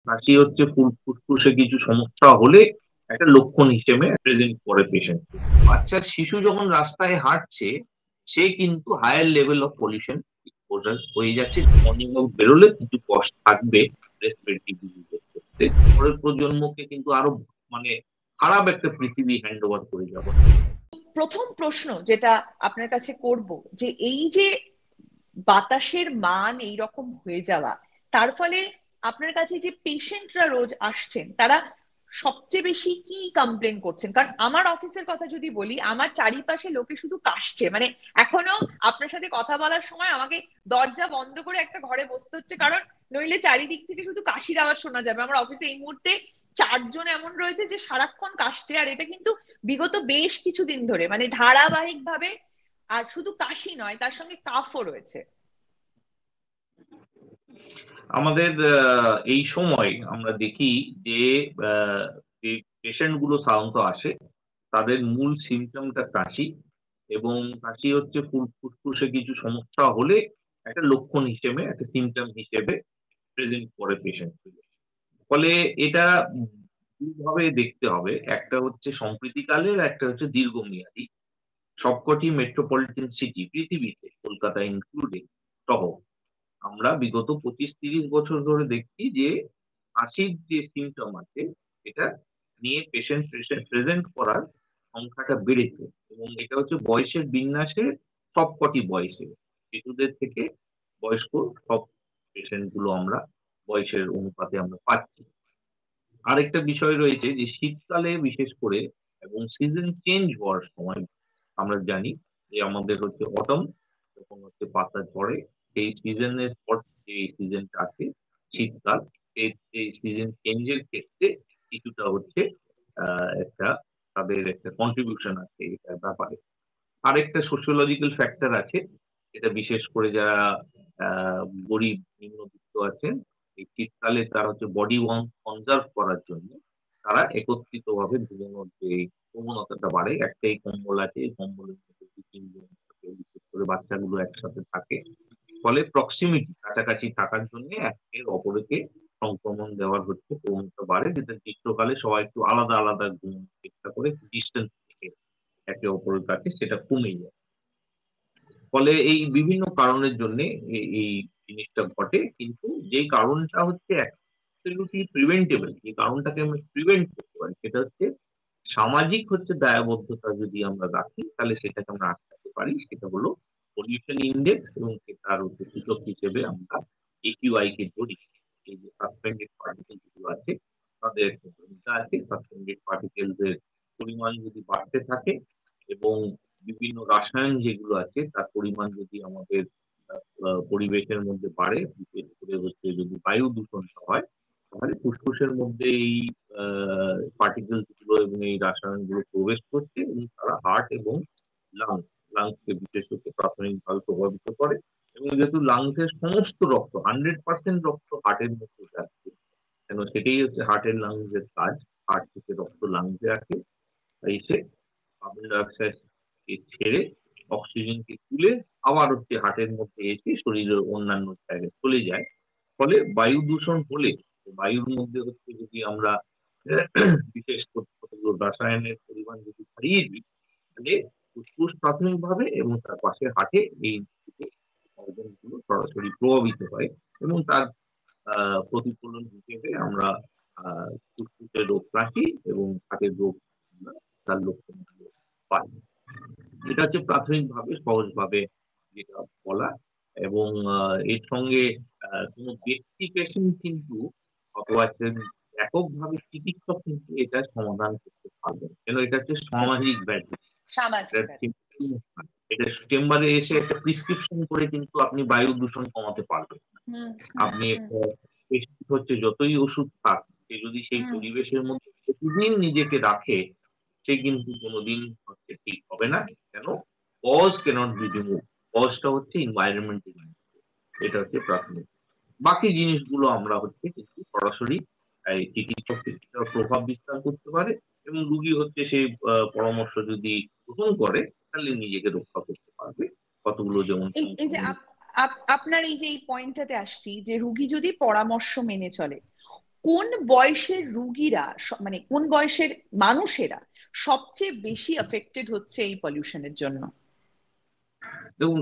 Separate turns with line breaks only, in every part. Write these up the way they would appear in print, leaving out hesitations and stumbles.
কাশি হচ্ছে ফুসফুসে কিছু সমস্যা হলে একটা লক্ষণ হিসেবে প্রেজেন্ট করে পেশেন্ট। বাচ্চা শিশু যখন রাস্তায় হাঁটছে, সে কিন্তু higher level of pollution exposure হয়ে যাচ্ছে। মর্নিং ওয়াক বেরোলে কিছু কষ্ট থাকবে রেসপিরেটরি ডিজিজের ক্ষেত্রে। পরের প্রজন্মকে কিন্তু আরো মানে খারাপ একটা পৃথিবী হ্যান্ড ওভার করে যাবো।
প্রথম প্রশ্ন যেটা আপনার কাছে করব, যে এই যে বাতাসের মান এইরকম হয়ে যাওয়া, তার ফলে আপনার কাছে যে পেশেন্টরা রোজ আসছেন তারা সবচেয়ে বেশি কি কমপ্লেন করছেন? কারণ আমার অফিসের কথা যদি বলি, আমার চারিপাশে লোকে শুধু কাশছে। মানে এখনো আপনার সাথে কথা বলার সময় আমাকে দরজা বন্ধ করে একটা ঘরে বসতে হচ্ছে, কারণ নইলে চারিদিক থেকে শুধু কাশির আওয়াজ শোনা যাবে। আমার অফিসে এই মুহূর্তে 4 জন এমন রয়েছে যে সারাক্ষণ কাশছে, আর এটা কিন্তু বিগত বেশ কিছুদিন ধরে, মানে ধারাবাহিক ভাবে। আর শুধু কাশি নয়, তার সঙ্গে কাফও রয়েছে।
আমাদের এই সময় আমরা দেখি যে যে পেশেন্ট গুলো সাধারণত আসে, তাদের মূল সিমটমটা কাশি। এবং কাশি হচ্ছে ফুসফুসে কিছু সমস্যা হলে একটা লক্ষণ হিসেবে, একটা সিমটম হিসেবে প্রেজেন্ট করে পেশেন্ট। ফলে এটা দুভাবে দেখতে হবে, একটা হচ্ছে সম্প্রতিকালের, একটা হচ্ছে দীর্ঘমেয়াদী। সবকটি মেট্রোপলিটন সিটি পৃথিবীতে, কলকাতা ইনক্লুডেড সহ, আমরা বিগত 25-30 বছর ধরে দেখছি যে হাসির যে সিমটম আছে, এটা নিয়ে পেশেন্ট প্রেজেন্ট করার সংখ্যাটা বেড়েছে। এবং এটা হচ্ছে বয়সের বিন্যাসে, সবকটি বয়সে, শিশুদের থেকে বয়স্ক সব পেশেন্ট গুলো আমরা বয়সের অনুপাতে আমরা পাচ্ছি। আরেকটা বিষয় রয়েছে যে শীতকালে বিশেষ করে, এবং সিজন চেঞ্জ হওয়ার সময়, আমরা জানি যে আমাদের হচ্ছে অটম, যখন হচ্ছে পাতা ঝরে, সেই সিজনের পর যে সিজনটা আছে শীতকাল, এই সিজন চেঞ্জের ক্ষেত্রে কিছুটা হচ্ছে একটা তাদের একটা কন্ট্রিবিউশন আছে এটার ব্যাপারে। আরেকটা সোশিওলজিক্যাল ফ্যাক্টর আছে, এটা বিশেষ করে যারা আহ, গরিব নিম্নবিত্ত আছেন, এই শীতকালে তারা হচ্ছে বডি ওয়ার্ম কনজার্ভ করার জন্য তারা একত্রিত ভাবে ঘুমানোর যে প্রবণতাটা বাড়ে। একটাই কম্বল আছে, এই কম্বলের মধ্যে 2-3 জন থাকে, বিশেষ করে বাচ্চাগুলো একসাথে থাকে। ফলে প্রক্সিমিটি, কাছাকাছি থাকার জন্য একের অপরকে সংক্রমণ দেওয়ার হচ্ছে প্রবণতা বাড়ে, যেটা গ্রীষ্মকালে সবাই একটু আলাদা আলাদা ঘুমানোর চেষ্টা করে, ডিস্টেন্স থেকে একে অপরের কাছে, সেটা কমে যায়। ফলে এই বিভিন্ন কারণের জন্য এই জিনিসটা ঘটে। কিন্তু যে কারণটা হচ্ছে অ্যাবসলিউটলি প্রিভেন্টেবল, যে কারণটাকে আমরা প্রিভেন্ট করতে পারি, সেটা হচ্ছে সামাজিক হচ্ছে দায়বদ্ধতা যদি আমরা রাখি, তাহলে সেটাকে আমরা আটকাতে পারি। সেটা হলো পলিউশন ইন্ডেক্স, এবং সেটার হচ্ছে সূচক হিসেবে আমরা একিউআই কে ধরি। এই যে সাসপেন্ডেড পার্টিকেল যেগুলো আছে, তাদের একটা ভূমিকা আছে। সাসপেন্ডেড পার্টিকেলস এর পরিমাণ যদি বাড়তে থাকে, এবং বিভিন্ন রাসায়ন যেগুলো আছে তার পরিমাণ যদি আমাদের পরিবেশের মধ্যে বাড়ে, বিশেষ করে হচ্ছে যদি বায়ু দূষণটা হয়, তাহলে ফুসফুসের মধ্যে এই পার্টিকেলস গুলো এবং এই রাসায়ন গুলো প্রবেশ করছে, এবং তারা হার্ট এবং লাংস কে বিশেষত প্রাথমিকভাবে প্রভাবিত করে। এবং যেহেতু লাংসের সমস্ত রক্ত, 100% রক্ত হার্টের মধ্যে যাচ্ছে, কেন সেটাই হচ্ছে হার্টের লাংসের কাজ। হার্ট থেকে রক্ত লাংসে আসে, এসে কার্বন ডাই অক্সাইড কে ছেড়ে অক্সিজেনকে তুলে আবার হচ্ছে হার্টের মধ্যে এসে শরীরের অন্যান্য জায়গায় চলে যায়। ফলে বায়ু দূষণ হলে, বায়ুর মধ্যে হচ্ছে যদি আমরা বিশেষ করে কতগুলো রাসায়নের পরিমাণ যদি হারিয়ে দিই, তাহলে ফুসফুস প্রাথমিকভাবে এবং তার পাশে হার্টে এই অর্গানগুলো সরাসরি প্রভাবিত হয়। এবং তার প্রতিফলন হিসেবে আমরা ফুসফুসের রোগ রাখি, এবং হার্টের রোগ আমরা তার লক্ষণগুলো পাই। এটা হচ্ছে প্রাথমিকভাবে সহজভাবে যেটা বলা। এবং এর সঙ্গে কোনো ব্যক্তি পেশেন্ট কিন্তু, অথবা এককভাবে চিকিৎসক কিন্তু এটা সমাধান করতে পারবেন, কেন এটা হচ্ছে সামাজিক ব্যাধি।
সামাজিক
এটা
ব্যাধি।
এটা চেম্বারে এসে একটা প্রিসক্রিপশন করে কিন্তু আপনি বায়ু দূষণ কমাতে পারবেন না।
হুম হুম
আপনি
হুম
একটা পেশেন্ট হচ্ছে যতই ওষুধ খাক, সে যদি সেই
হুম।
পরিবেশের মধ্যে প্রতিদিন নিজেকে রাখে, সে কিন্তু কোনোদিন হচ্ছে ঠিক হবে না। কেন? Cause cannot be remove. কজটা হচ্ছে এনভায়রনমেন্ট। এটা হচ্ছে প্রাথমিক। বাকি জিনিসগুলো আমরা হচ্ছে কিন্তু সরাসরি এই চিকিৎসক কিছুটা প্রভাব বিস্তার করতে পারে, এবং রুগী হচ্ছে সেই পরামর্শ যদি গ্রহণ করে, তাহলে নিজেকে রক্ষা করতে পারবে। কতগুলো যেমন
এই এই যে
সংক্রমণ।
আপনার এই যে এই পয়েন্টটাতে আসছি, যে রুগী যদি পরামর্শ মেনে চলে, কোন বয়সের রুগীরা, মানে কোন বয়সের মানুষেরা সবচেয়ে বেশি এফেক্টেড হচ্ছে এই পলিউশনের জন্য?
দেখুন,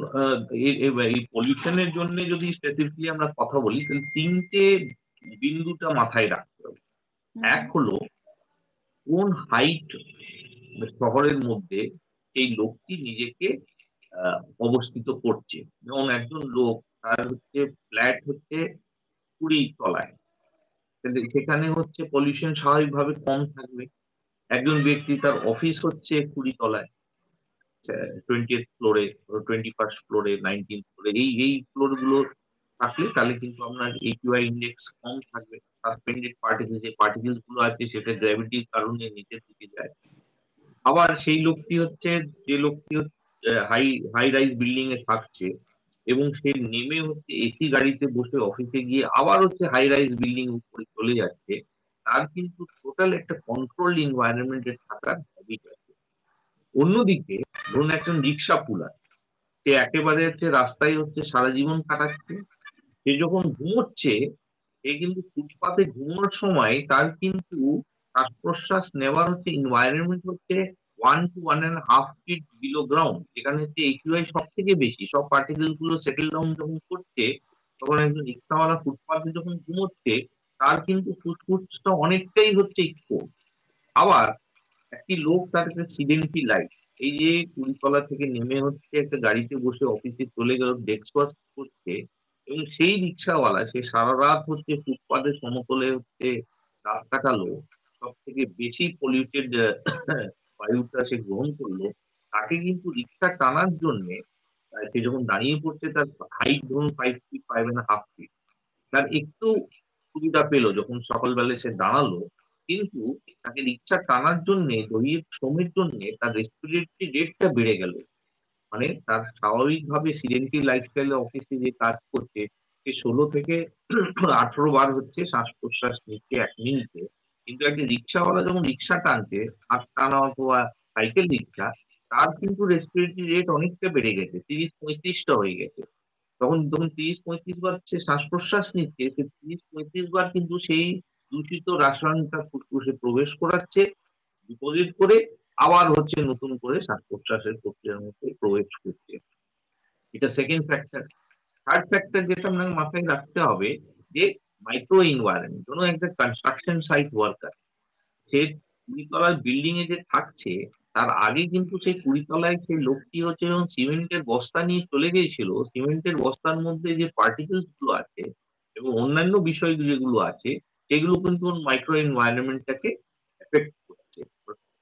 এই পলিউশনের জন্য যদি স্পেসিফিকলি আমরা কথা বলি, তাহলে তিনটে বিন্দুটা মাথায় রাখতে হবে। এক হলো কোন হাইট শহরের মধ্যে সেই লোকটি নিজেকে অবস্থিত করছে। যেমন একজন লোক, তার হচ্ছে ফ্ল্যাট হচ্ছে 20 তলায়, সেখানে হচ্ছে পলিউশন স্বাভাবিকভাবে কম থাকবে। একজন ব্যক্তি তার অফিস হচ্ছে 20 তলায়, 20th ফ্লোরে, 21st ফ্লোরে, 19th ফ্লোরে, এই ফ্লোর গুলো থাকলে তাহলে কিন্তু আপনার একিউআই ইন্ডেক্স কম থাকবে। সাসপেন্ডেড পার্টিকেল, যে পার্টিকেল গুলো আছে সেটা গ্র্যাভিটির কারণে নিচের দিকে যায়। আবার সেই লোকটি হচ্ছে, যে লোকটি হাই হাই রাইজ বিল্ডিং এ থাকছে এবং সে নেমে হচ্ছে এসি গাড়িতে বসে অফিসে গিয়ে আবার হচ্ছে হাই রাইজ বিল্ডিং উপরে চলে যাচ্ছে, তার কিন্তু টোটাল একটা কন্ট্রোল এনভায়রনমেন্টে থাকার হ্যাবিট আছে। অন্যদিকে ধরুন একজন রিক্সা পুলার, সে একেবারে হচ্ছে রাস্তায় হচ্ছে সারা জীবন কাটাচ্ছে, সে যখন ঘুমোচ্ছে, সে কিন্তু ফুটপাতে ঘুমানোর সময় তার কিন্তু শ্বাস প্রশ্বাস নেওয়ার হচ্ছে এনভায়রনমেন্ট হচ্ছে 1 to 1.5 feet বিলো গ্রাউন্ড, যেখানে হচ্ছে একিউআই সব থেকে বেশি। সব পার্টিকেল গুলো সেটেল ডাউন যখন করছে, তখন একজন রিক্সাওয়ালা ফুটপাতে যখন ঘুমোচ্ছে, তার কিন্তু ফুসফুসটা অনেকটাই হচ্ছে এক্সপোজ। আবার একটি লোক, তার একটা সিডেন্টি লাইফ, এই যে 20 তলা থেকে নেমে হচ্ছে একটা গাড়িতে বসে অফিসে চলে গেল, ডেস্ক ওয়ার্ক করছে, এবং সেই রিক্সাওয়ালা সে সারা রাত হচ্ছে ফুটপাতের সমতলে হচ্ছে রাত কাটালো, সব থেকে বেশি পলিউটেড বায়ুটা সে গ্রহণ করলো, তাকে কিন্তু রিক্সা টানার জন্য সে যখন দাঁড়িয়ে পড়ছে, তার হাইট ধরুন 5 feet, 5.5 feet, তার একটু সুবিধা পেলো যখন সকালবেলায় সে দাঁড়ালো। কিন্তু তাকে রিক্সা টানার জন্য, দৈহিক শ্রমের জন্য তার রেসপিরেটরি রেটটা বেড়ে গেল। মানে তার স্বাভাবিকভাবে সিডেন্টারি লাইফস্টাইলে অফিসে যে কাজ করছে, সে 16 থেকে 18 বার হচ্ছে শ্বাস প্রশ্বাস নিচ্ছে 1 মিনিটে। কিন্তু একটা রিক্সাওয়ালা যখন রিক্সা টানছে, হাত টানা অথবা সাইকেল রিক্সা, তার কিন্তু রেসপিরেটরি রেট অনেকটা বেড়ে গেছে, 30-35টা হয়ে গেছে। তখন যখন 30-35 বার সে শ্বাস প্রশ্বাস নিচ্ছে, সে 30-35 বার কিন্তু সেই দূষিত রাসায়নিকটা ফুসফুসে প্রবেশ করাচ্ছে, ডিপোজিট করে আবার হচ্ছে নতুন করে শ্বাস প্রশ্বাসের প্রক্রিয়ার মধ্যে প্রবেশ করছে। এটা সেকেন্ড ফ্যাক্টর। থার্ড ফ্যাক্টর যেটা আপনাকে মাথায় রাখতে হবে, যে মাইক্রো এনভায়রনমেন্ট। ধরুন একটা কনস্ট্রাকশন সাইট ওয়ার্কার, সে 20 তলার বিল্ডিং এ যে থাকছে, তার আগে কিন্তু সেই 20 তলায় সেই লোকটি হচ্ছে যখন সিমেন্টের বস্তা নিয়ে চলে গিয়েছিল, সিমেন্টের বস্তার মধ্যে যে পার্টিকেলস গুলো আছে এবং অন্যান্য বিষয় যেগুলো আছে, সেগুলো কিন্তু মাইক্রো এনভায়রনমেন্টটাকে এফেক্ট করছে।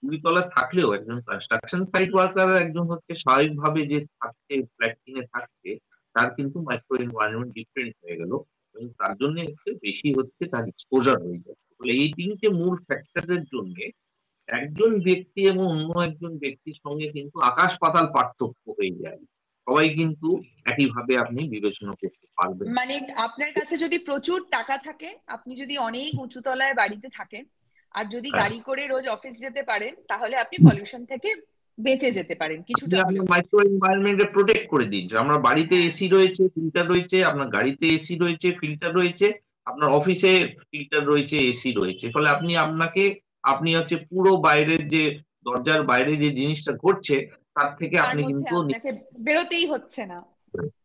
20 তলা থাকলেও একজন কনস্ট্রাকশন সাইট ওয়ার্কার, একজন হচ্ছে স্বাভাবিকভাবে যে থাকছে ফ্ল্যাট কিনে থাকছে, তার কিন্তু মাইক্রো এনভায়রনমেন্ট ডিফারেন্ট হয়ে গেল, এবং তার জন্য একটু বেশি হচ্ছে তার এক্সপোজার হয়ে যাচ্ছে। ফলে এই তিনটে মূল ফ্যাক্টরের জন্য একজন ব্যক্তি এবং অন্য একজন ব্যক্তির সঙ্গে কিন্তু আকাশ পাতাল পার্থক্য হয়ে যায়। সবাই কিন্তু একইভাবে আপনি বিবেচনা করতে পারবেন।
মানে আপনার কাছে যদি প্রচুর টাকা থাকে, আপনি যদি অনেক উঁচু তলায় বাড়িতে থাকেন, আর যদি
হ্যাঁ,
গাড়ি করে রোজ অফিস যেতে পারেন, তাহলে আপনি পলিউশন থেকে বেঁচে যেতে পারেন
আপনি
কিছুটা
আপনার
হলেও।
মাইক্রো এনভায়রনমেন্টে প্রোটেক্ট করে দিন। যে আপনার বাড়িতে
হ্যাঁ,
এসি রয়েছে, ফিল্টার রয়েছে, আপনার গাড়িতে এসি রয়েছে, ফিল্টার রয়েছে, আপনার অফিসে ফিল্টার রয়েছে, এসি রয়েছে। ফলে আপনি হচ্ছে পুরো বাইরের যে দরজার বাইরে যে জিনিসটা ঘটছে, তার থেকে
তার
আপনি
মধ্যে
কিন্তু
আপনাকে বেরোতেই হচ্ছে না,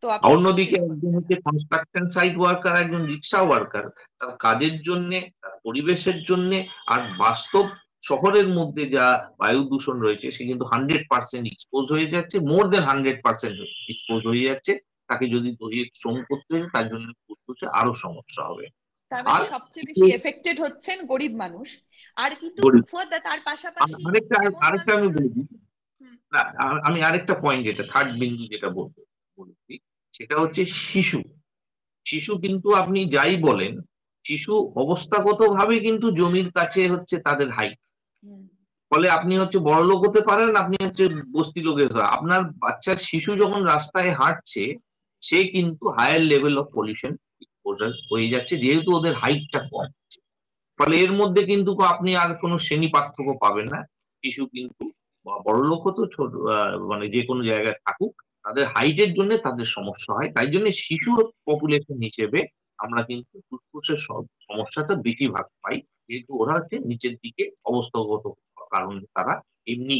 তো
আর
আপনার
অন্যদিকে
ক্ষতিও
একজন
হচ্ছে না।
হচ্ছে কনস্ট্রাকশন সাইট ওয়ার্কার, একজন রিক্সা ওয়ার্কার, তার কাজের জন্য, তার পরিবেশের জন্য, আর বাস্তব শহরের মধ্যে যা বায়ু দূষণ রয়েছে, সে কিন্তু 100% এক্সপোজ হয়ে যাচ্ছে, মোর দেন 100% এক্সপোজ হয়ে যাচ্ছে। তাকে যদি দৈহিক শ্রম করতে হয়, তার জন্য ফুসফুসে আরো সমস্যা হবে।
তার মানে
আর
সবচেয়ে
কিছু
বেশি এফেক্টেড হচ্ছেন গরিব মানুষ। আর কিন্তু
গরিব,
ফুয়াদ দা, তার পাশাপাশি
আরেকটা
এমন
আরেকটা আমি
মানুষও
বলে
রয়েছে।
দিই।
হুম।
না, আমি আরেকটা পয়েন্ট, যেটা থার্ড বিন্দু যেটা বলছি, সেটা হচ্ছে শিশু। শিশু কিন্তু আপনি যাই বলেন, শিশু অবস্থাগত ভাবে কিন্তু জমির কাছে হচ্ছে তাদের হাইট।
হুম।
ফলে আপনি হচ্ছে বড় লোক হতে পারেন, আপনি হচ্ছে বস্তি লোকের আপনার বাচ্চার শিশু যখন রাস্তায় হাঁটছে, সে কিন্তু higher level of pollution exposure হয়ে যাচ্ছে, যেহেতু ওদের হাইটটা কম। ফলে এর মধ্যে কিন্তু আপনি আর কোনো শ্রেণী পার্থক্য পাবেন না। শিশু কিন্তু বড়লোক হতো, ছোট মানে যে কোনো জায়গায় থাকুক, তাদের হাইটের জন্য তাদের সমস্যা হয়। তাই জন্য শিশু পপুলেশন হিসেবে আমরা কিন্তু ফুসফুসের সমস্যাটা বেশিরভাগ পাই, যেহেতু ওরা হচ্ছে নিচের দিকে অবস্থাগত কারণে তারা এমনি।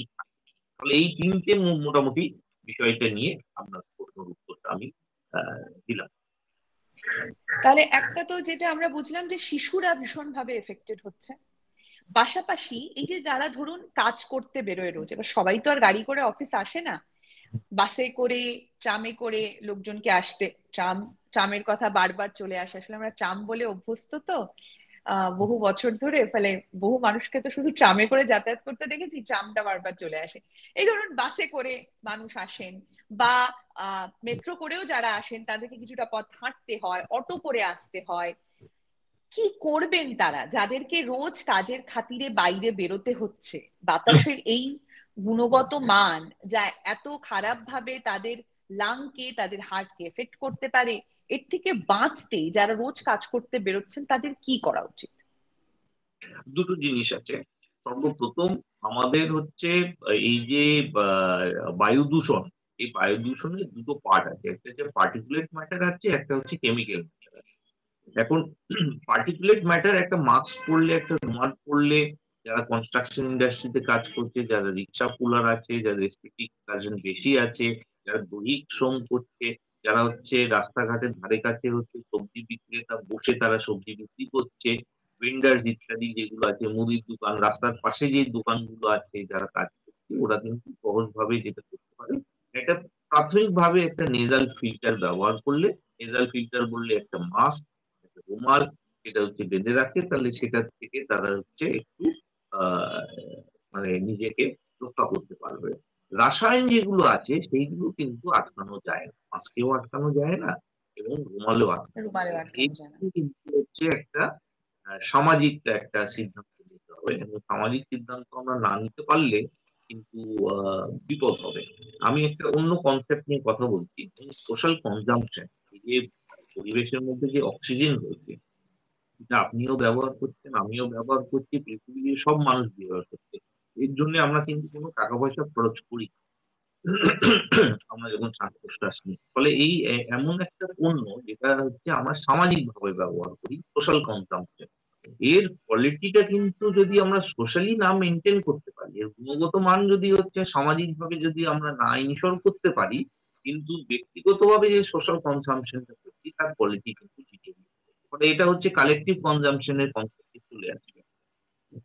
তাহলে এই তিনটে মোটামুটি বিষয়টা নিয়ে আপনার প্রশ্নের উত্তরটা আমি দিলাম।
তাহলে একটা তো যেটা আমরা বুঝলাম যে শিশুরা ভীষণভাবে এফেক্টেড হচ্ছে, পাশাপাশি এই যে যারা ধরুন কাজ করতে বেরোয় রোজ, এবার সবাই তো আর গাড়ি করে অফিস আসে না, বাসে করে ট্রামে করে লোকজনকে আসতে, ট্রামের কথা বারবার চলে আসে, আসলে আমরা ট্রাম বলে অভ্যস্ত তো বহু বছর ধরে, ফলে বহু মানুষকে তো শুধু ট্রামে করে যাতায়াত করতে দেখেছি, ট্রামটা বারবার চলে আসে। এই ধরুন বাসে করে মানুষ আসেন, বা মেট্রো করেও যারা আসেন তাদেরকে কিছুটা পথ হাঁটতে হয়, অটো করে আসতে হয়। কি করবেন তারা, যাদেরকে রোজ কাজের খাতিরে বাইরে বেরোতে হচ্ছে? বাতাসের এই গুণগত মান যা এত খারাপ ভাবে তাদের লাংকে, তাদের হার্টকে এফেক্ট করতে পারে, এর থেকে বাঁচতে যারা রোজ কাজ করতে বেরোচ্ছেন তাদের কি করা উচিত?
দুটো জিনিস আছে। সর্বপ্রথম আমাদের হচ্ছে এই যে বায়ু দূষণ, এই বায়ু দূষণের দুটো পার্ট আছে, একটা হচ্ছে পার্টিকুলেট ম্যাটার আছে, একটা হচ্ছে কেমিক্যাল ম্যাটার। এখন পার্টিকুলেট ম্যাটার একটা মাস্ক পরলে, একটা রুমাল পরলে, যারা কনস্ট্রাকশন ইন্ডাস্ট্রিতে কাজ করছে, যারা রিক্সা পুলার আছে, যারা এস্থেটিক কাজের বেশি আছে, যারা দৈহিক শ্রম করছে, যারা হচ্ছে রাস্তাঘাটের ধারে কাছে হচ্ছে সবজি বিক্রেতা বসে তারা সবজি বিক্রি করছে, ভেন্ডার্স ইত্যাদি যেগুলো আছে, মুদির দোকান, রাস্তার পাশে যে দোকানগুলো আছে, যারা কাজ করছে ওরা কিন্তু সহজভাবে যেটা করতে পারে, একটা প্রাথমিকভাবে একটা নেজাল ফিল্টার ব্যবহার করলে, নেজাল ফিল্টার বললে একটা মাস্ক, রুমাল, সেটা হচ্ছে বেঁধে রাখে, তাহলে সেটা থেকে তারা হচ্ছে একটু আহ মানে নিজেকে রক্ষা করতে পারবে। রাসায়ন যেগুলো আছে সেইগুলো কিন্তু আটকানো যায় না, মাস্কেও আটকানো যায় না এবং রুমালেও আটকানো
রুমালে
যায় না। এই
আটকানো যায় না।
কিন্তু হচ্ছে একটা সামাজিক একটা সিদ্ধান্ত নিতে হবে, এবং সামাজিক সিদ্ধান্ত আমরা না নিতে পারলে কিন্তু বিপদ হবে। আমি একটা অন্য কনসেপ্ট নিয়ে কথা বলছি, সোশ্যাল কনজাম্পশন। এই যে পরিবেশের মধ্যে যে অক্সিজেন রয়েছে, এটা আপনিও ব্যবহার করছেন, আমিও ব্যবহার করছি, পৃথিবীর সব মানুষ ব্যবহার করছে, এর জন্য আমরা কিন্তু কোনো টাকা পয়সা খরচ করি না। আমরা যখন শ্বাস প্রশ্বাস নিই, ফলে এই এমন একটা পণ্য যেটা হচ্ছে আমরা সামাজিক ভাবে ব্যবহার করি, সোশ্যাল কনজাম্পশন। এর কোয়ালিটিটা কিন্তু যদি আমরা সোশ্যালি না মেনটেন করতে পারি, এর গুণগত মান যদি হচ্ছে সামাজিক ভাবে যদি আমরা না ইনশোর করতে পারি, কিন্তু ব্যক্তিগতভাবে যে সোশ্যাল কনজাম্পশনটা করছি তার কোয়ালিটি কিন্তু ঠিক নেই। ফলে এটা হচ্ছে কালেকটিভ কনজাম্পশনের কনসেপ্টে চলে আসবে।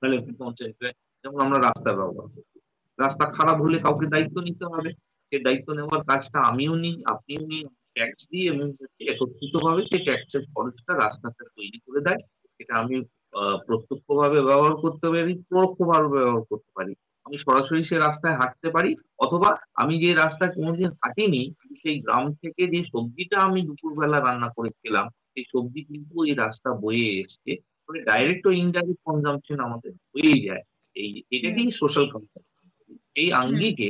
কালেকটিভ কনসেপ্টে যেমন আমরা রাস্তা ব্যবহার করছি, রাস্তা খারাপ হলে কাউকে দায়িত্ব নিতে হবে, সে দায়িত্ব নেওয়ার কাজটা আমিও নিই, আপনিও নিই, ট্যাক্স দিই, এবং একত্রিত ভাবে সেই ট্যাক্সের খরচটা রাস্তাটা তৈরি করে দেয়। এটা আমি প্রত্যক্ষ ভাবে ব্যবহার করতে পারি, পরোক্ষ ভাবে ব্যবহার করতে পারি। আমি সরাসরি সে রাস্তায় হাঁটতে পারি, অথবা আমি যে রাস্তায় কোনোদিন হাঁটিনি, কিন্তু সেই গ্রাম থেকে যে সবজিটা আমি দুপুরবেলা রান্না করেছিলাম, সেই সবজি কিন্তু ওই রাস্তা বয়ে এসছে। মানে ডাইরেক্ট ও ইনডাইরেক্ট কনজাম্পশন আমাদের হয়েই যায়।
হুম
এটাকেই সোশ্যাল কনজাম্পশন। এই
হুম
আঙ্গিকে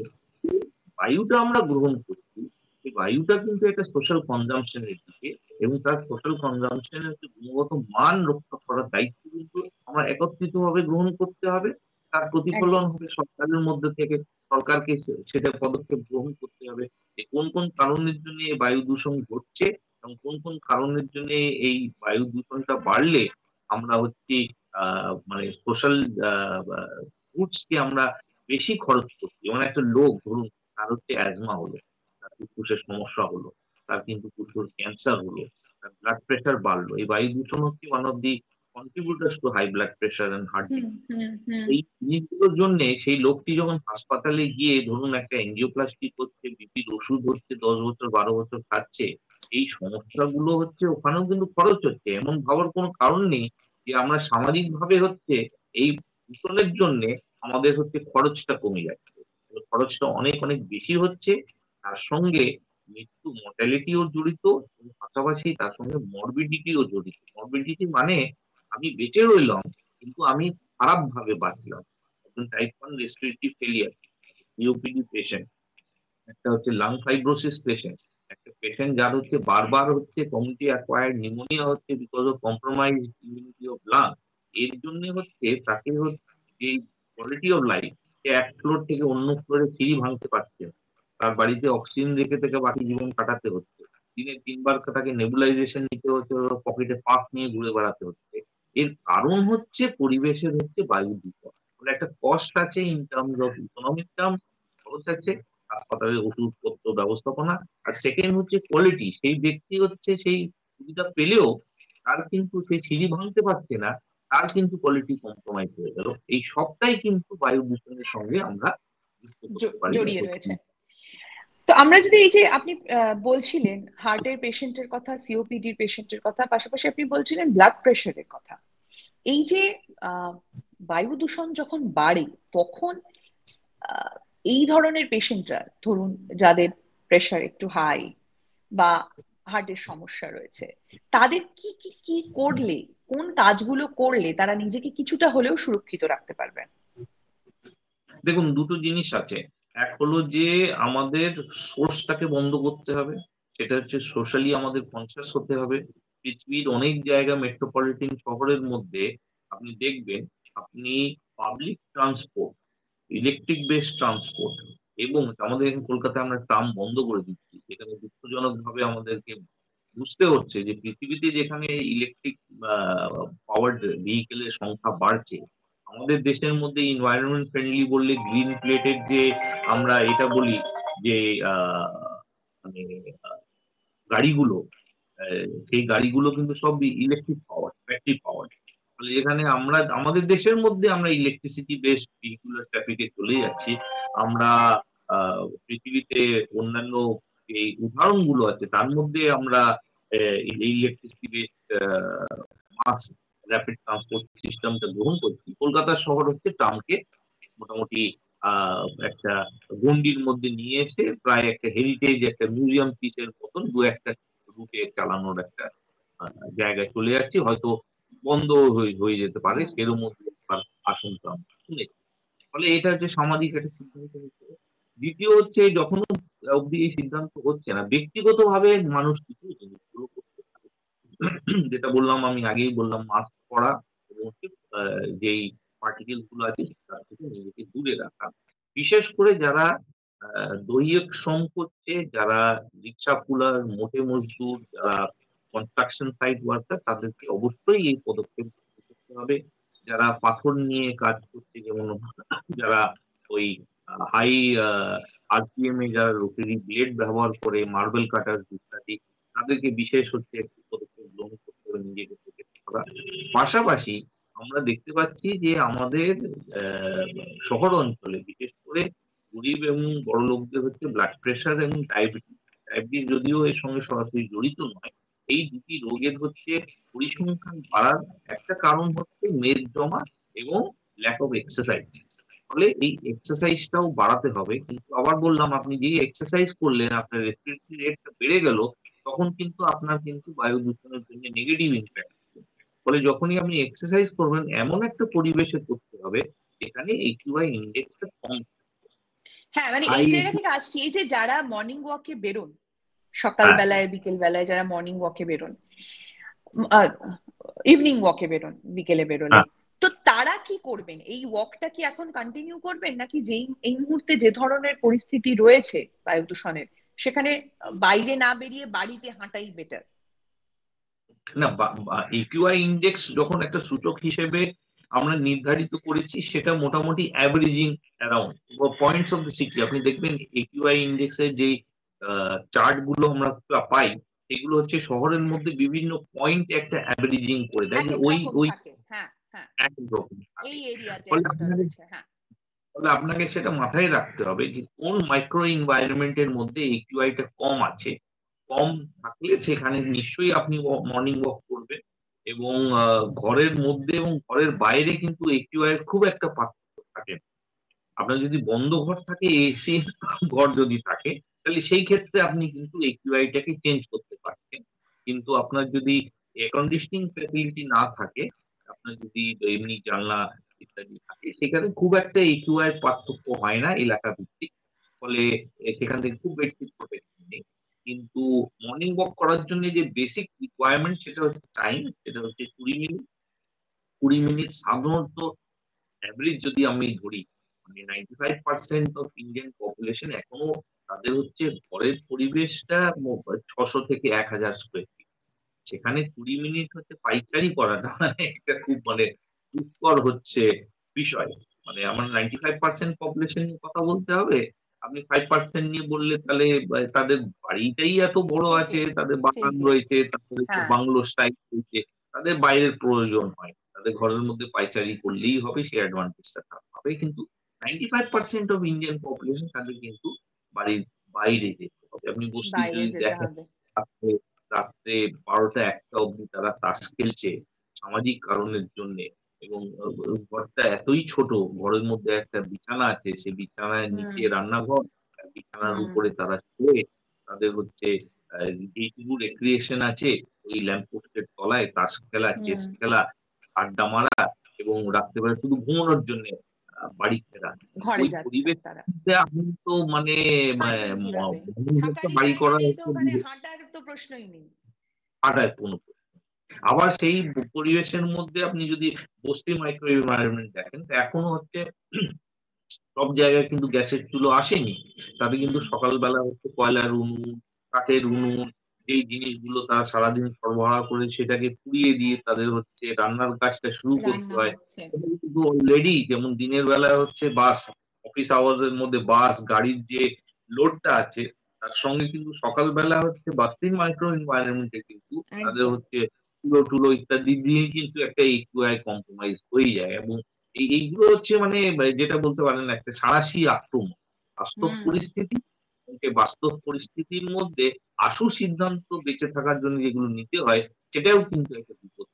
বায়ুটা আমরা গ্রহণ করছি, এই বায়ুটা কিন্তু একটা সোশ্যাল কনজাম্পশনের দিকে, এবং তার সোশ্যাল কনজাম্পশনের একটা গুণগত মান রক্ষা করার দায়িত্ব কিন্তু আমরা একত্রিত ভাবে গ্রহণ করতে হবে। তার প্রতিফলন
একদম।
হবে সরকারের মধ্যে থেকে, সরকারকে সেটা পদক্ষেপ গ্রহণ করতে হবে যে কোন কোন কারণের জন্য এই বায়ু দূষণ ঘটছে, এবং কোন কোন কারণের জন্য এই বায়ু দূষণটা বাড়লে আমরা হচ্ছে মানে সোশ্যাল গুডস কে আমরা বেশি খরচ করছি। যেমন একটা লোক ধরুন, তার হচ্ছে অ্যাজমা হলো, তার ফুসফুসের সমস্যা হলো, তার কিন্তু ফুসফুস ক্যান্সার হলো, তার ব্লাড প্রেশার বাড়লো, এই বায়ু দূষণ হচ্ছে one of the contributors to high blood pressure and heart
hmm
disease.
Hmm hmm
এই জিনিসগুলোর জন্য সেই লোকটি যখন হাসপাতালে গিয়ে ধরুন একটা এনজিওপ্লাস্টি করছে, বিপির ওষুধ হচ্ছে, 10 বছর 12 বছর খাচ্ছে, এই সমস্যাগুলো হচ্ছে ওখানেও কিন্তু খরচ হচ্ছে। এমন ভাবার কোনো কারণ নেই যে আমরা সামাজিক ভাবে হচ্ছে এই দূষণের জন্য আমাদের হচ্ছে খরচটা কমে যাচ্ছে। খরচটা অনেক অনেক বেশি হচ্ছে, তার সঙ্গে মৃত্যু মর্টালিটিও জড়িত, এবং পাশাপাশি তার সঙ্গে মরবিডিটিও জড়িত। মরবিডিটি মানে আমি বেঁচে রইলাম, কিন্তু আমি খারাপ ভাবে বাঁচলাম। একজন type 1 respiratory failure, COPD patient, একটা হচ্ছে লাং ফাইব্রোসিস পেশেন্ট, একটা পেশেন্ট যার হচ্ছে বারবার হচ্ছে কমিউনিটি অ্যাকোয়ার্ড নিউমোনিয়া হচ্ছে because of compromise immunity of lung. এর জন্য হচ্ছে তাকে হচ্ছে যে কোয়ালিটি অফ লাইফ, সে এক ফ্লোর থেকে অন্য ফ্লোরে সিঁড়ি ভাঙতে পারছে না। তার বাড়িতে অক্সিজেন রেখে থেকে বাকি জীবন কাটাতে হচ্ছে। দিনে 3 বার তাকে নেবুলাইজেশন নিতে হচ্ছে, পকেটে পাস নিয়ে ঘুরে বেড়াতে হচ্ছে। এর কারণ হচ্ছে পরিবেশের হচ্ছে বায়ু দূষণ। ফলে একটা কস্ট আছে in terms of economic term, খরচ আছে, হাসপাতালের ওষুধপত্র ব্যবস্থাপনা। আর সেকেন্ড হচ্ছে কোয়ালিটি, সেই ব্যক্তি হচ্ছে সেই সুবিধা পেলেও তার কিন্তু সেই সিঁড়ি ভাঙতে পারছে না, তার কিন্তু কোয়ালিটি কম্প্রোমাইজ হয়ে গেল। এই সবটাই কিন্তু বায়ু দূষণের সঙ্গে আমরা যুক্ত করতে পারি।
জড়িয়ে রয়েছে। তো আমরা যদি এই যে আপনি বলছিলেন হার্টের পেশেন্টের কথা, সিওপিডির পেশেন্টের কথা, পাশাপাশি আপনি বলছিলেন ব্লাড প্রেশারের কথা, এই যে বায়ু দূষণ যখন বাড়ে তখন এই ধরনের পেশেন্টরা, ধরুন যাদের প্রেশার একটু হাই বা হার্টের সমস্যা রয়েছে, তাদের কি কি কি করলে, কোন কাজগুলো করলে তারা নিজেকে কিছুটা হলেও সুরক্ষিত রাখতে পারবেন?
দেখুন, দুটো জিনিস আছে। এক হলো যে আমাদের সোর্সটাকে বন্ধ করতে হবে, সেটা হচ্ছে সোশ্যালি আমাদের কনসিয়াস হতে হবে। পৃথিবীর অনেক জায়গা মেট্রোপলিটন শহরের মধ্যে আপনি দেখবেন, আপনি public transport, electric base transport, এবং আমাদের এখানে কলকাতায় আমরা ট্রাম বন্ধ করে দিচ্ছি। এখানে দুঃখজনক ভাবে আমাদেরকে বুঝতে হচ্ছে যে পৃথিবীতে যেখানে ইলেকট্রিক পাওয়ার্ড ভেহিকেলের সংখ্যা বাড়ছে, আমাদের দেশের মধ্যে এনভায়রনমেন্ট ফ্রেন্ডলি বললে গ্রিন প্লেটেড যে আমরা এটা বলি যে মানে গাড়িগুলো, সেই গাড়িগুলো কিন্তু সব ইলেকট্রিক পাওয়ার, ব্যাটারি পাওয়ার। ফলে এখানে আমরা আমাদের দেশের মধ্যে আমরা ইলেকট্রিসিটি বেসড ভেহিকুলার ট্রাফিকে চলে যাচ্ছি। আমরা পৃথিবীতে অন্যান্য এই উদাহরণগুলো আছে, তার মধ্যে আমরা electricity based mass rapid transport সিস্টেমটা গ্রহণ করছি। কলকাতা শহর হচ্ছে ট্রামকে মোটামুটি একটা গণ্ডির মধ্যে নিয়ে এসে প্রায় একটা হেরিটেজ, একটা মিউজিয়াম পিসের মতন দু একটা রুটে চালানোর একটা জায়গায় চলে যাচ্ছি। হয়তো বন্ধ হয়ে যেতে পারে, সেরও মধ্যে আশঙ্কা আমরা শুনেছি। ফলে এটা হচ্ছে সামাজিক একটা সিদ্ধান্ত নিতে হবে। দ্বিতীয় হচ্ছে, যখন অব্দি এই সিদ্ধান্ত হচ্ছে না, ব্যক্তিগতভাবে মানুষ কিছু জিনিসগুলো করতে পারে। যেটা বললাম, আমি আগেই বললাম, মাস্ক পরা এবং হচ্ছে যেই পার্টিকেল গুলো আছে তার থেকে নিজেকে দূরে রাখা। বিশেষ করে যারা দৈহিক শ্রম করছে, যারা রিক্সা পুলার, মোটে মজদুর, যারা কনস্ট্রাকশন সাইট ওয়ার্কার, তাদেরকে অবশ্যই এই পদক্ষেপ করতে হবে। যারা পাথর নিয়ে কাজ করছে, যেমন যারা ওই হাই আরপিএম এ যারা রোটারি ব্লেড ব্যবহার করে মার্বেল কাটার ইত্যাদি, তাদেরকে বিশেষ হচ্ছে একটি পদক্ষেপ গ্রহণ করতে হবে নিজেকে প্রোটেক্ট করা। পাশাপাশি আমরা দেখতে পাচ্ছি যে আমাদের শহর অঞ্চলে বিশেষ করে গরিব এবং বড় লোকদের হচ্ছে ব্লাড প্রেশার এবং ডায়াবেটিস। ডায়াবেটিস যদিও এর সঙ্গে সরাসরি জড়িত নয়, এই দুটি রোগের হচ্ছে পরিসংখ্যান বাড়ার একটা কারণ হচ্ছে মেদ জমা এবং ল্যাক অফ এক্সারসাইজ। ফলে এই এক্সারসাইজটাও বাড়াতে হবে। কিন্তু আবার বললাম, আপনি যে এক্সারসাইজ করলেন আপনার রেসপিরেটরি রেটটা বেড়ে গেল, তখন কিন্তু আপনার কিন্তু বায়ু দূষণের জন্য নেগেটিভ ইম্প্যাক্ট। ফলে যখনই আপনি এক্সারসাইজ করবেন, এমন একটা পরিবেশে করতে হবে যেখানে AQI ইন্ডেক্সটা কম।
হ্যাঁ, মানে এই জায়গা থেকে আসছি, এই যে যারা মর্নিং ওয়াকে বেরোন,
হ্যাঁ,
সকালবেলায় বিকেল বেলায় যারা মর্নিং ওয়াকে বেরোন, ইভিনিং ওয়াকে বেরোন, বিকেলে বেরোলে,
হ্যাঁ,
তো তারা কি করবেন? এই ওয়াকটা কি এখন কন্টিনিউ করবেন, নাকি যেই এই মুহূর্তে যে ধরনের পরিস্থিতি রয়েছে বায়ু দূষণের, সেখানে বাইরে না বেরিয়ে বাড়িতে হাঁটাই বেটার?
না, AQI ইন্ডেক্স যখন একটা সূচক হিসেবে আমরা নির্ধারিত করেছি, সেটা মোটামুটি averaging around points of the city. আপনি দেখবেন AQI ইন্ডেক্সের যে চার্ট গুলো আমরা পাই, সেগুলো হচ্ছে শহরের মধ্যে বিভিন্ন পয়েন্ট একটা অ্যাভারেজিং করে দেয়,
এক
যে
এক
ওই
রকম
ওই
থাকে, হ্যাঁ হ্যাঁ,
এক রকম থাকে।
এই এরিয়াতে
ফলে
এতটা
আপনাকে
রয়েছে, হ্যাঁ।
ফলে আপনাকে সেটা মাথায় রাখতে হবে যে কোন মাইক্রো এনভায়রনমেন্টের মধ্যে AQI টা কম আছে। কম থাকলে সেখানে নিশ্চয়ই আপনি মর্নিং ওয়াক করবেন। এবং ঘরের মধ্যে এবং ঘরের বাইরে কিন্তু AQI এর খুব একটা পার্থক্য থাকে না। আপনার যদি বন্ধ ঘর থাকে, এসি ঘর যদি থাকে, তাহলে সেই ক্ষেত্রে আপনি কিন্তু AQI টাকে চেঞ্জ করতে পারছেন। কিন্তু আপনার যদি এয়ার কন্ডিশনিং ফ্যাসিলিটি না থাকে, আপনার যদি এমনি জানলা ইত্যাদি থাকে, সেখানে খুব একটা AQI এর পার্থক্য হয় না এলাকা ভিত্তিক। ফলে সেখান থেকে খুব বেশি প্রোটেকশন নেই। কিন্তু মর্নিং ওয়াক করার জন্য যে বেসিক রিকোয়ারমেন্ট, সেটা হচ্ছে টাইম, সেটা হচ্ছে 20 মিনিট। 20 মিনিট সাধারণত অ্যাভারেজ যদি আমি ধরি, মানে 95% অফ ইন্ডিয়ান পপুলেশন এখনো তাদের হচ্ছে ঘরের পরিবেশটা 600 থেকে 1000 স্কোয়ার ফিট। সেখানে 20 মিনিট হচ্ছে পাইচারি করাটা মানে একটা খুব মানে দুষ্কর হচ্ছে বিষয়। মানে আমার 95% পপুলেশন নিয়ে কথা বলতে হবে, আপনি 5% নিয়ে বললে তাহলে তাদের বাড়িটাই এত বড় আছে,
ঠিকই,
তাদের বাগান
ঠিকই।
রয়েছে, তাদের
হ্যাঁ,
বাংলো স্টাইল রয়েছে, তাদের বাইরের প্রয়োজন হয়, তাদের ঘরের মধ্যে পাইচারি করলেই হবে, সেই অ্যাডভান্টেজটা তারা পাবে। কিন্তু 95% অফ ইন্ডিয়ান পপুলেশন তাদের কিন্তু বাড়ির বাইরে যেতে হবে। আপনি বস্তি
বাইরে
যদি
যেতে
দেখেন,
হবে।
রাত্রে রাত্রে 12টা 1টা অব্দি তারা তাস খেলছে সামাজিক কারণের জন্য। এবং ঘরটা এতই ছোট, ঘরের মধ্যে একটা বিছানা আছে, সেই বিছানায়
হুম,
নিচে রান্নাঘর, আর বিছানার
হুম,
উপরে তারা শুয়ে তাদের হচ্ছে যেটুকু রেক্রিয়েশন আছে ওই ল্যাম্পপোস্টের তলায় তাস খেলা, চেস
হুম।
খেলা, আড্ডা মারা, এবং রাত্রেবেলা শুধু ঘুমানোর জন্য বাড়ি ফেরা।
ঘরে
ওই
যাচ্ছেন
পরিবেশ
তারা।
আপনি তো মানে
থাকবেন কিভাবে?
একটা
থাকারই
বাড়ি
জায়গা
করা
নেই তো,
হচ্ছে
ওখানে হাঁটার তো প্রশ্নই নেই।
আটায় 15। আবার সেই পরিবেশের মধ্যে আপনি যদি বস্তি মাইক্রো এনভায়রনমেন্ট দেখেন, তো এখনো হচ্ছে সব জায়গায় কিন্তু গ্যাসের চুলো আসেনি। তাদের কিন্তু
হুম।
সকালবেলা হচ্ছে কয়লার উনুন, কাঠের উনুন, এই জিনিসগুলো তারা সারাদিন সরবরাহ করে সেটাকে পুড়িয়ে দিয়ে তাদের হচ্ছে রান্নার কাজটা শুরু করতে
রান্না
হয়।
হচ্ছে।
এটা কিন্তু অলরেডি যেমন দিনের বেলায় হচ্ছে বাস, অফিস আওয়ার্স এর মধ্যে বাস গাড়ির যে লোডটা আছে, তার সঙ্গে কিন্তু সকালবেলা হচ্ছে বাস্তির মাইক্রো এনভায়রনমেন্টে কিন্তু তাদের
একদম।
হচ্ছে চুলো টুলো ইত্যাদি দিয়ে কিন্তু একটা ইকুয়াই কম্প্রোমাইজ হয়ে যায়। এবং এইগুলো হচ্ছে মানে যেটা বলতে পারেন একটা সাঁড়াশি আক্রমণ। বাস্তব
হুম।
পরিস্থিতি, যে বাস্তব পরিস্থিতির মধ্যে আশু সিদ্ধান্ত বেঁচে থাকার জন্য যেগুলো নিতে হয়, সেটাও কিন্তু একটা বিপদ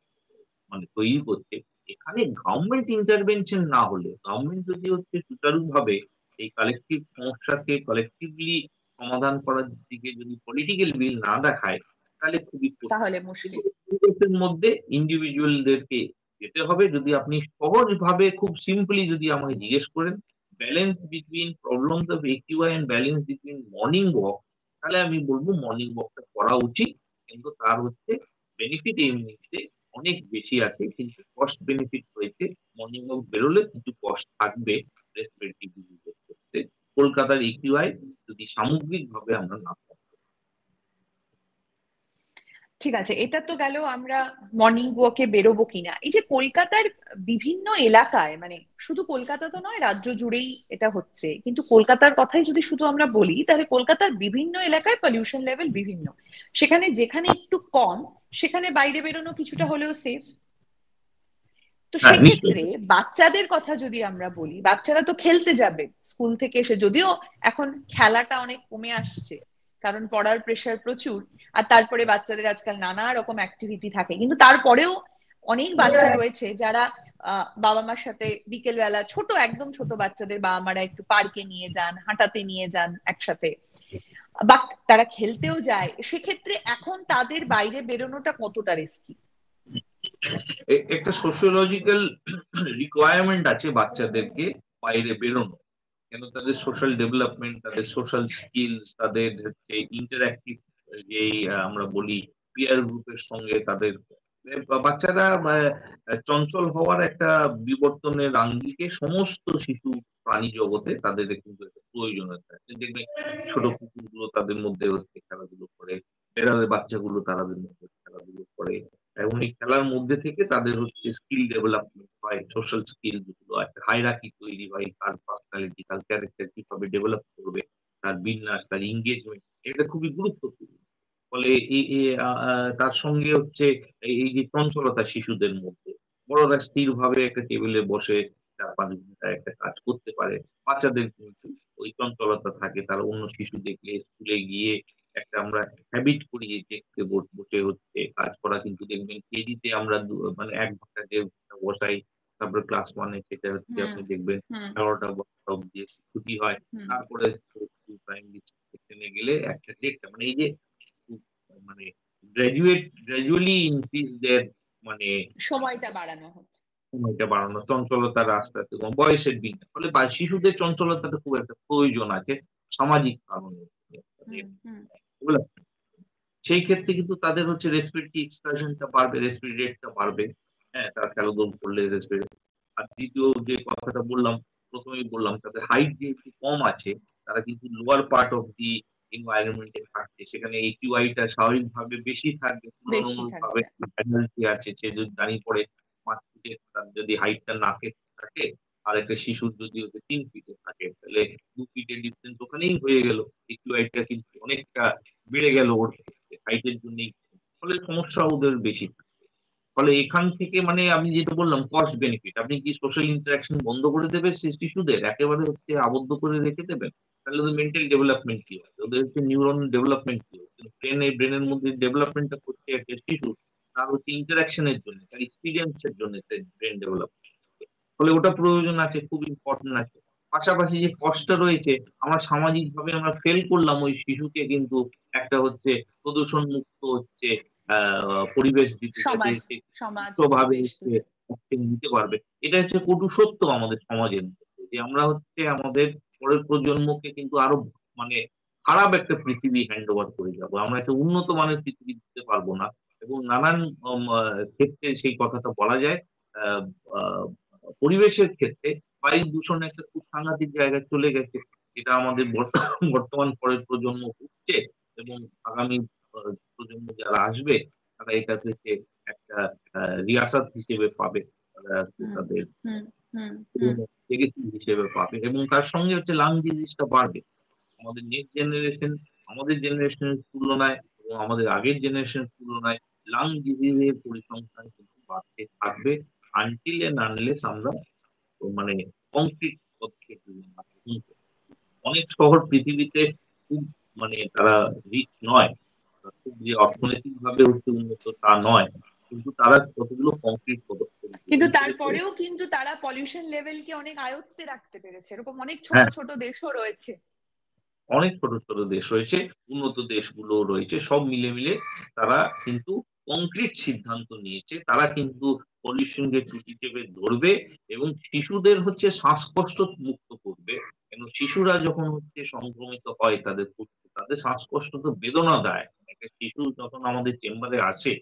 মানে তৈরি করছে। এখানে গভর্নমেন্ট ইন্টারভেনশন না হলে, গভর্নমেন্ট যদি হচ্ছে সুচারুভাবে এই কালেকটিভ সমস্যাকে কালেকটিভলি সমাধান করার দিকে যদি পলিটিক্যাল বিল না দেখায়, তাহলে খুবই কঠিন।
তাহলে
কিন্তু
মুশকিল।
পরিবেশের মধ্যে ইন্ডিভিজুয়ালদেরকে যেতে হবে। যদি আপনি সহজভাবে খুব সিম্পলি যদি আমাকে জিজ্ঞেস করেন, balance between problems of AQI and balance between morning walk, তাহলে আমি বলবো মর্নিং ওয়াকটা করা উচিত। কিন্তু তার হচ্ছে বেনিফিট এমনিতে অনেক বেশি আছে, কিন্তু কস্ট বেনিফিট রয়েছে। মর্নিং ওয়াক বেরোলে কিছু কস্ট থাকবে রেসপিরেটরি ডিজিজের ক্ষেত্রে। কলকাতার একিউআই যদি সামগ্রিকভাবে আমরা না করি।
ঠিক আছে, এটা তো গেল আমরা মর্নিং ওয়াকে বেরোবো কিনা। এই যে কলকাতার বিভিন্ন এলাকায়, মানে শুধু কলকাতা তো নয়, রাজ্য জুড়েই এটা হচ্ছে, কিন্তু কলকাতার কথাই যদি শুধু আমরা বলি, তাহলে কলকাতার বিভিন্ন এলাকায় পলিউশন লেভেল বিভিন্ন। সেখানে যেখানে একটু কম, সেখানে বাইরে বেরোনো কিছুটা হলেও সেফ। তো
হ্যাঁ, নিশ্চয়ই।
সেক্ষেত্রে বাচ্চাদের কথা যদি আমরা বলি, বাচ্চারা তো খেলতে যাবে স্কুল থেকে এসে, যদিও এখন খেলাটা অনেক কমে আসছে কারণ পড়ার প্রেশার প্রচুর। আর তারপরে বাচ্চাদের আজকাল নানা রকম অ্যাক্টিভিটি থাকে, কিন্তু তারপরেও অনেক বাচ্চা রয়েছে যারা বাবা মার সাথে বিকেল বেলা, ছোট একদম ছোট বাচ্চাদের বাবা মারা একটু পার্কে নিয়ে যান, হাঁটাতে নিয়ে যান একসাথে, বা তারা খেলতেও যায়। সেক্ষেত্রে এখন তাদের বাইরে বেরোনোটা কতটা রিস্কি?
একটা সোশিওলজিক্যাল রিকোয়ারমেন্ট আছে বাচ্চাদেরকে বাইরে বেরোনো। কেন, তাদের সোশ্যাল ডেভেলপমেন্ট, তাদের সোশ্যাল স্কিলস, তাদের হচ্ছে ইন্টারঅ্যাক্টিভ, যেই আমরা বলি পিয়ার গ্রুপের সঙ্গে তাদের বাচ্চারা চঞ্চল হওয়ার একটা বিবর্তনের আঙ্গিকে সমস্ত শিশু প্রাণী জগতে তাদের কিন্তু একটা প্রয়োজনীয়তা আছে। দেখবেন ছোট কুকুরগুলো তাদের মধ্যে হচ্ছে খেলাধুলো করে, বেড়ালের বাচ্চাগুলো তাদের মধ্যে খেলাধুলো করে, এবং এই খেলার মধ্যে থেকে তাদের হচ্ছে স্কিল ডেভেলপমেন্ট হয়, সোশ্যাল স্কিল যেগুলো আছে, হায়ারার্কি তৈরি হয়, তার পার্সোনালিটি, তার ক্যারেক্টার কিভাবে ডেভেলপ করবে, তার বিন্যাস, তার এঙ্গেজমেন্ট, এটা খুবই গুরুত্বপূর্ণ। ফলে তার সঙ্গে হচ্ছে এই যে চঞ্চলতা শিশুদের মধ্যে, বড়রা স্থিরভাবে একটা টেবিলে বসে 4-5 ঘন্টা একটা কাজ করতে পারে, বাচ্চাদের কিন্তু ওই চঞ্চলতা থাকে। তারা অন্য শিশু দেখলে স্কুলে গিয়ে একটা আমরা হ্যাবিট করি যে ডেস্কে বসে হচ্ছে কাজ করা। কিন্তু দেখবেন কেজিতে আমরা মানে 1 ঘন্টা 1.5 ঘন্টা বসাই, তারপরে ক্লাস 1-এ সেটা হচ্ছে
হুম,
আপনি দেখবেন
হুম,
11টা অব্দি ছুটি হয়।
হুম।
তারপরে প্রাইমারি সেকশনে গেলে 1টা 1.5টা, মানে এই যে মানে গ্র্যাজুয়ালি ইনক্রিজ দেয়ার মানে
সময়টা বাড়ানো হচ্ছে।
সময়টা বাড়ানো, চঞ্চলতার আস্তে আস্তে কম, বয়সের দিকে। ফলে শিশুদের চঞ্চলতাটা খুব একটা প্রয়োজন আছে সামাজিক কারণে।
হুম, হুম,
সেই ক্ষেত্রে কিন্তু তাদের হচ্ছে রেসপিরেটরি এক্সপ্রেশনটা বাড়বে, রেসপিরেটরি রেটটা বাড়বে। হ্যাঁ, তারা খেলাধুলা করলে রেসপিরেটরি। আর দ্বিতীয় যে কথাটা বললাম, ১ম এই বললাম, তাদের হাইট যেহেতু কম আছে, তারা কিন্তু লোয়ার পার্ট অফ দি এনভায়রনমেন্টে থাকছে, সেখানে একিউআইটা স্বাভাবিকভাবে বেশি থাকবে
বেশি
তুলনামূলকভাবে।
থাকবে।
অ্যাডাল্ট আছে, সে যদি দাঁড়িয়ে পড়ে 5 ফিটে, তার যদি হাইটটা নাকে থাকে, আর একটা শিশুর যদি হচ্ছে 3 ফিটে থাকে, তাহলে 2 ফিটের ডিস্টেন্স ওখানেই হয়ে গেল। একিউআইটা কিন্তু অনেকটা বেড়ে গেল ওর ক্ষেত্রে, হাইটের জন্যই। ফলে সমস্যা ওদের বেশি থাকে। ফলে এখান থেকে মানে আমি যেটা বললাম কস্ট বেনিফিট, আপনি কি সোশ্যাল ইন্টারাকশন বন্ধ করে দেবে সেই শিশুদের, একেবারে হচ্ছে আবদ্ধ করে রেখে দেবেন, তাহলে ওদের মেন্টাল ডেভেলপমেন্ট কি হবে, ওদের হচ্ছে নিউরন ডেভেলপমেন্ট কি হবে? ব্রেনের মধ্যে ডেভেলপমেন্টটা করছে একটা শিশু, তার হচ্ছে ইন্টারাকশনের জন্য, তার এক্সপিরিয়েন্সের জন্য ব্রেন ডেভেলপমেন্ট। ফলে ওটা প্রয়োজন আছে, খুব ইম্পর্টেন্ট আছে। পাশাপাশি যে কষ্টটা রয়েছে, আমরা সামাজিক ভাবে আমরা ফেল করলাম ওই শিশুকে কিন্তু একটা হচ্ছে প্রদূষণ মুক্ত হচ্ছে পরিবেশ দিতে, যাতে
সমাজ,
সে
সমাজ
সুস্থভাবে
পরিবেশ
হচ্ছে
দুটো।
নিতে পারবে। এটা হচ্ছে কটু সত্য আমাদের সমাজের মধ্যে, যে আমরা হচ্ছে আমাদের পরের প্রজন্মকে কিন্তু আরো মানে খারাপ একটা পৃথিবী হ্যান্ড ওভার করে যাবো, আমরা একটা উন্নত মানের পৃথিবী দিতে পারবো না। এবং নানান ক্ষেত্রে সেই কথাটা বলা যায়। আহ, আহ, পরিবেশের ক্ষেত্রে বায়ু দূষণ একটা খুব সাংঘাতিক জায়গায় চলে গেছে, যেটা আমাদের বর্তমান পরের প্রজন্ম ভুগছে। এবং আগামী প্রজন্ম যারা আসবে, তারা এটা থেকে একটা রিয়াসাত হিসেবে পাবে, তারা
হুম
তাদের
হুম হুম হুম
লেগেসি হিসেবে পাবে। এবং তার সঙ্গে হচ্ছে লাং ডিজিজটা বাড়বে। আমাদের নেক্সট জেনারেশন, আমাদের জেনারেশনের তুলনায় এবং আমাদের আগের জেনারেশনের তুলনায় লাং ডিজিজের পরিসংখ্যান কিন্তু বাড়তে থাকবে, আনটিল এন্ড আনলেস আমরা মানে কংক্রিট পদক্ষেপ নিই না। অনেক শহর পৃথিবীতে খুব মানে তারা রিচ নয়, তারা খুব যে অর্থনৈতিক ভাবে হচ্ছে উন্নত তা নয়, কিন্তু তারা কতগুলো কংক্রিট পদক্ষেপ
কিন্তু
গ্রহণ করেছে।
তারপরেও কিন্তু তারা পলিউশন লেভেলকে অনেক আয়ত্তে রাখতে পেরেছে, এরকম অনেক ছোট
হ্যাঁ,
ছোট দেশও রয়েছে।
অনেক ছোট ছোট দেশ রয়েছে, উন্নত দেশগুলো রয়েছে, সব মিলে মিলে তারা কিন্তু কংক্রিট সিদ্ধান্ত নিয়েছে। তারা কিন্তু পলিউশনকে চুটি চেপে ধরবে এবং শিশুদের হচ্ছে শ্বাসকষ্ট মুক্ত করবে। কেন শিশুরা যখন হচ্ছে সংক্রমিত হয় তাদের তাদের শ্বাসকষ্ট তো বেদনা দেয়। একটা শিশু যখন আমাদের চেম্বারে আসে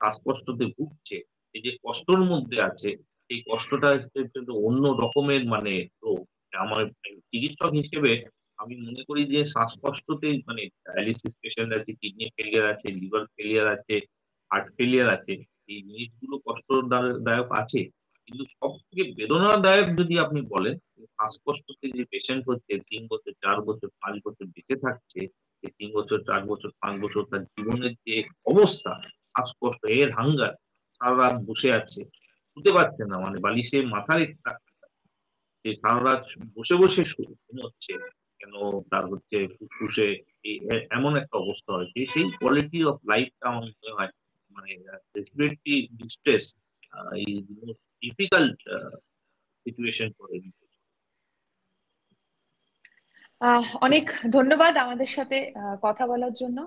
শ্বাসকষ্টতে ভুগছে, এই যে কষ্টর মধ্যে আছে, এই কষ্টটা হচ্ছে একটা অন্য রকমের মানে রোগ। আমার চিকিৎসক হিসেবে আমি মনে করি যে শ্বাসকষ্টতে মানে ডায়ালিসিস পেশেন্ট আছে, কিডনি ফেলিয়ার আছে, লিভার ফেলিয়ার আছে, হার্ট ফেলিয়ার আছে, এই জিনিসগুলো কষ্টদায়ক আছে। কিন্তু সব থেকে বেদনাদায়ক যদি আপনি বলেন, শ্বাসকষ্টতে যে পেশেন্ট হচ্ছে 3 বছর, 4 বছর, 5 বছর বেঁচে থাকছে, এই 3 বছর, 4 বছর, 5 বছর তার জীবনের যে অবস্থা, শ্বাসকষ্ট, এর হাঙ্গার, সারা রাত বসে আছে, শুতে পারছে না, মানে বালিশে মাথা রেখে যে সারা রাত বসে বসে ঘুমোচ্ছে, কেন তার হচ্ছে ফুসফুসে এমন একটা অবস্থা হয়েছে, সেই কোয়ালিটি অফ লাইফটা আমার মনে হয় মানে respiratory distress is most difficult situation for any.
অনেক ধন্যবাদ আমাদের সাথে কথা বলার জন্য।